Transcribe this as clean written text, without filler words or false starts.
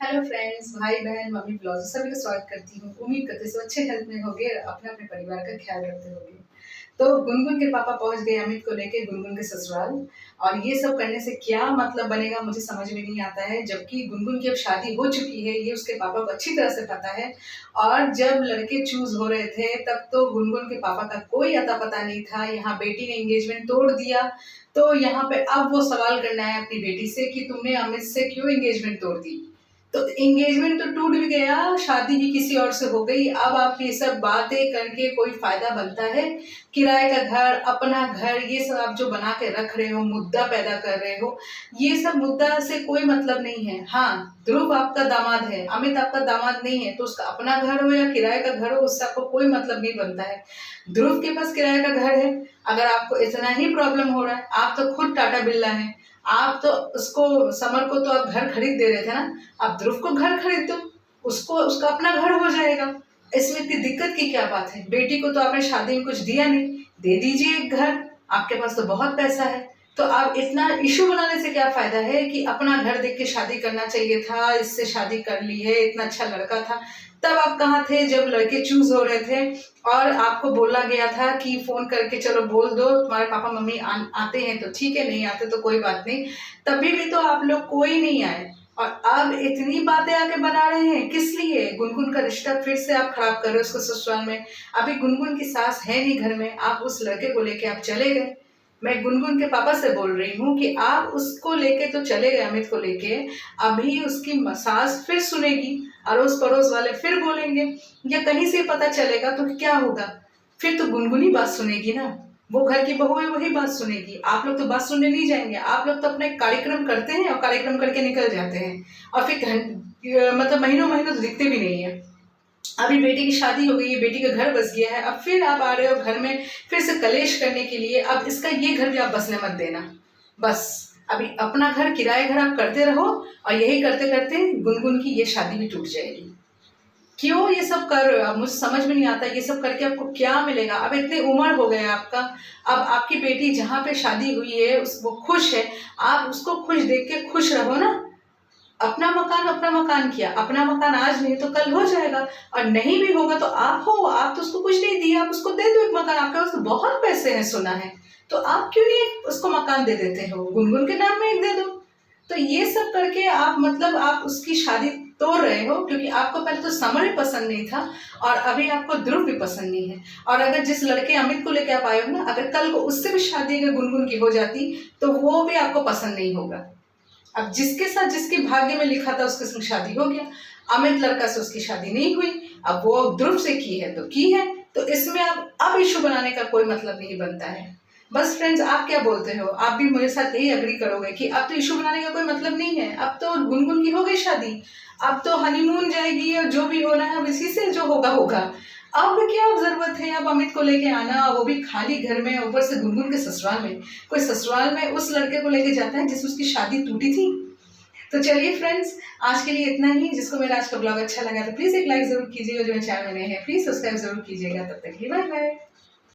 Hello friends, भाई बहन, mummy blog सभी का स्वागत करती हूँ। उम्मीद करती हूँ सब अच्छे हेल्थ में होंगे और अपने अपने परिवार का ख्याल रखते होंगे। तो गुनगुन के पापा पहुंच गए अमित को लेके गुनगुन के ससुराल। और ये सब करने से क्या मतलब बनेगा मुझे समझ में नहीं आता है, जबकि गुनगुन की अब शादी हो चुकी है, ये उसके पापा को अच्छी तरह से पता है। और जब लड़के चूज हो रहे थे तब तो गुनगुन के पापा का कोई अता पता नहीं था। यहाँ बेटी ने एंगेजमेंट तोड़ दिया, तो यहाँ पे अब वो सवाल करना है अपनी बेटी से कि तुमने अमित से क्यों एंगेजमेंट तोड़ दी। तो एंगेजमेंट तो टूट भी गया, शादी भी किसी और से हो गई। अब आप ये सब बातें करके कोई फायदा बनता है? किराए का घर, अपना घर, ये सब आप जो बना के रख रहे हो, मुद्दा पैदा कर रहे हो, ये सब मुद्दा से कोई मतलब नहीं है। हाँ, ध्रुव आपका दामाद है, अमित आपका दामाद नहीं है, तो उसका अपना घर हो या किराए का घर हो, उससे आपको कोई मतलब नहीं बनता है। ध्रुव के पास किराए का घर है। अगर आपको इतना ही प्रॉब्लम हो रहा है, आप तो खुद टाटा बिरला है, आप तो उसको, समर को तो आप घर खरीद दे रहे थे ना, आप ध्रुव को घर खरीद दो, उसको उसका अपना घर हो जाएगा। इसमें इतनी दिक्कत की क्या बात है? बेटी को तो आपने शादी में कुछ दिया नहीं, दे दीजिए एक घर, आपके पास तो बहुत पैसा है। तो आप इतना इशू बनाने से क्या फायदा है कि अपना घर देख के शादी करना चाहिए था, इससे शादी कर ली है, इतना अच्छा लड़का था। तब आप कहाँ थे जब लड़के चूज हो रहे थे और आपको बोला गया था कि फोन करके चलो बोल दो तुम्हारे पापा मम्मी आते हैं तो ठीक है, नहीं आते तो कोई बात नहीं। तभी भी तो आप लोग कोई नहीं आए, और अब इतनी बातें आके बना रहे हैं किस लिए? गुनगुन का रिश्ता फिर से आप खराब कर रहे हो उसको ससुराल में। अभी गुनगुन की सास है नहीं घर में, आप उस लड़के को लेके आप चले गए। मैं गुनगुन के पापा से बोल रही हूँ कि आप उसको लेके तो चले गए, अमित को लेके, अभी उसकी सास फिर सुनेगी, अड़ोस पड़ोस वाले फिर बोलेंगे, या कहीं से पता चलेगा तो क्या होगा? फिर तो गुनगुनी बात सुनेगी ना, वो घर की बहू है, वही बात सुनेगी। आप लोग तो बात सुनने नहीं जाएंगे, आप लोग तो अपने कार्यक्रम करते हैं और कार्यक्रम करके निकल जाते हैं, और फिर मतलब महीनों महीनों तो दिखते भी नहीं है। अभी बेटी की शादी हो गई है, बेटी का घर बस गया है, अब फिर आप आ रहे हो घर में फिर से कलेश करने के लिए। अब इसका ये घर भी आप बसने मत देना, बस। अभी अपना घर, किराए घर आप करते रहो, और यही करते करते गुनगुन की ये शादी भी टूट जाएगी। क्यों ये सब कर रहे हो? अब मुझे समझ में नहीं आता ये सब करके आपको क्या मिलेगा? अब इतनी उम्र हो गया आपका, अब आपकी बेटी जहाँ पे शादी हुई है वो खुश है, आप उसको खुश देख के खुश रहो ना। अपना मकान किया, अपना मकान आज नहीं तो कल हो जाएगा, और नहीं भी होगा तो आप हो, आप तो उसको कुछ नहीं दिया, आप उसको दे दो एक मकान, आपके पास तो बहुत पैसे हैं सुना है, तो आप क्यों नहीं उसको मकान दे देते हो? गुनगुन के नाम में एक दे दो। तो ये सब करके आप मतलब आप उसकी शादी तोड़ रहे हो, क्योंकि आपको पहले तो समर भी पसंद नहीं था और अभी आपको ध्रुव भी पसंद नहीं है। और अगर जिस लड़के अमित को लेकर आप आए हो ना, अगर कल को उससे भी शादी अगर गुनगुन की हो जाती तो वो भी आपको पसंद नहीं होगा। अब जिसके साथ जिसके भाग्य में लिखा था उसके संग शादी हो गया। अमित लड़का से उसकी शादी नहीं हुई, अब वो ध्रुव से की है तो की है, तो इसमें अब इशू बनाने का कोई मतलब नहीं बनता है। बस फ्रेंड्स, आप क्या बोलते हो? आप भी मेरे साथ यही अग्री करोगे कि अब तो इशू बनाने का कोई मतलब नहीं है, अब तो गुनगुन की हो गई शादी, अब तो हनीमून जाएगी और जो भी होना है अब इसी से जो होगा होगा। अब क्या जरूरत है अब अमित को लेके आना, वो भी खाली घर में, ऊपर से गुनगुन के ससुराल में? कोई ससुराल में उस लड़के को लेके जाता है जिससे उसकी शादी टूटी थी? तो चलिए फ्रेंड्स, आज के लिए इतना ही। जिसको मेरा आज का ब्लॉग अच्छा लगा तो प्लीज एक लाइक जरूर कीजिएगा, जो मेरे चैनल में नए हैं प्लीज सब्सक्राइब जरूर कीजिएगा। तब तक के लिए बाय बाय।